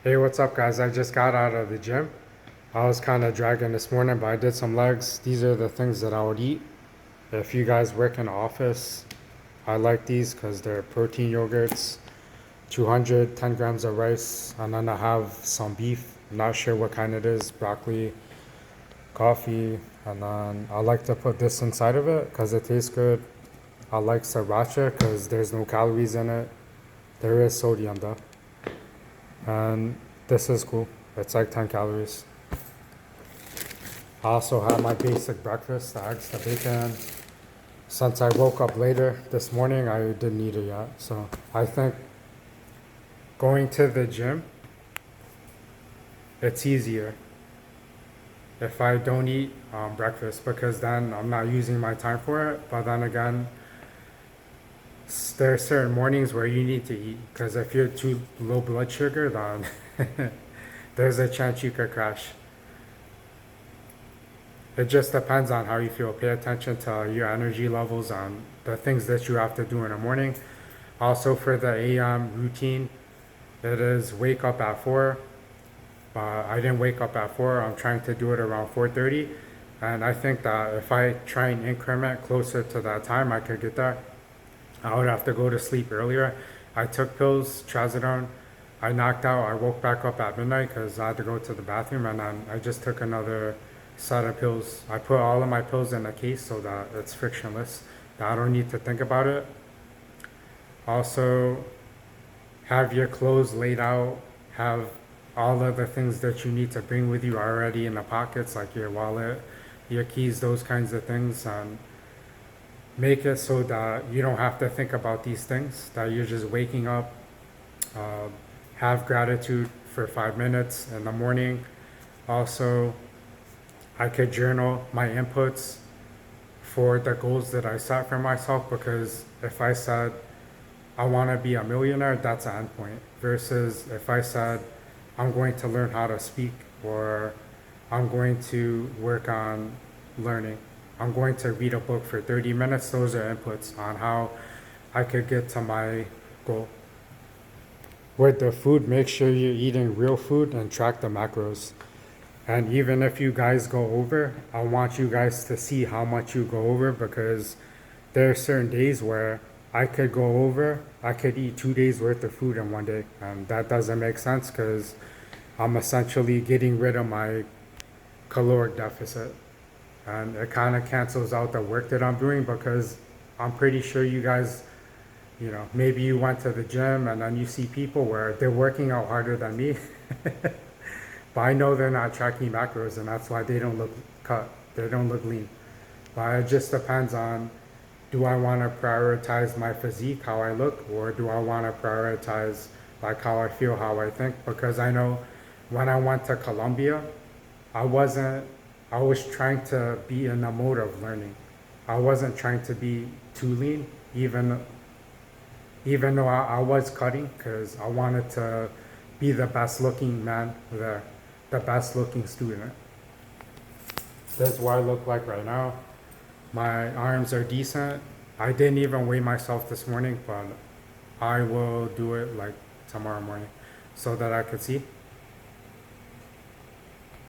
Hey, what's up, guys? I just got out of the gym. I was kind of dragging this morning, but I did some legs. These are the things that I would eat. If you guys work in the office, I like these because they're protein yogurts, 210 grams of rice, and then I have some beef. I'm not sure what kind it is, broccoli, coffee, and then I like to put this inside of it because it tastes good. I like sriracha because there's no calories in it. There is sodium though. And this is cool. It's like 10 calories. I also had my basic breakfast, the eggs, the bacon. Since I woke up later this morning, I didn't eat it yet. So I think going to the gym, it's easier if I don't eat breakfast because then I'm not using my time for it. But then again, there are certain mornings where you need to eat because if you're too low blood sugar, then there's a chance you could crash. It just depends on how you feel. Pay attention to your energy levels and the things that you have to do in the morning. Also, for the AM routine, it is wake up at 4. I didn't wake up at 4. I'm trying to do it around 4:30. And I think that if I try and increment closer to that time, I could get there. I would have to go to sleep earlier. I took pills, trazodone. I knocked out. I woke back up at midnight because I had to go to the bathroom, and then I just took another set of pills. I put all of my pills in a case so that it's frictionless. That I don't need to think about it. Also, have your clothes laid out. Have all of the things that you need to bring with you already in the pockets, like your wallet, your keys, those kinds of things, and make it so that you don't have to think about these things, that you're just waking up. uh, have gratitude for 5 minutes in the morning. Also, I could journal my inputs for the goals that I set for myself, because if I said I want to be a millionaire, that's an endpoint. Versus if I said I'm going to learn how to speak, or I'm going to work on learning, I'm going to read a book for 30 minutes, those are inputs on how I could get to my goal. With the food, make sure you're eating real food and track the macros. And even if you guys go over, I want you guys to see how much you go over, because there are certain days where I could go over, I could eat 2 days worth of food in one day. And that doesn't make sense because I'm essentially getting rid of my caloric deficit. And it kind of cancels out the work that I'm doing, because I'm pretty sure you guys, maybe you went to the gym and then you see people where they're working out harder than me. But I know they're not tracking macros, and that's why they don't look cut. They don't look lean. But it just depends on, do I want to prioritize my physique, how I look, or do I want to prioritize like how I feel, how I think? Because I know when I went to Colombia, I wasn't, I was trying to be in the mode of learning. I wasn't trying to be too lean, even though I was cutting, because I wanted to be the best looking man there, the best looking student. That's what I look like right now. My arms are decent. I didn't even weigh myself this morning, but I will do it like tomorrow morning so that I could see.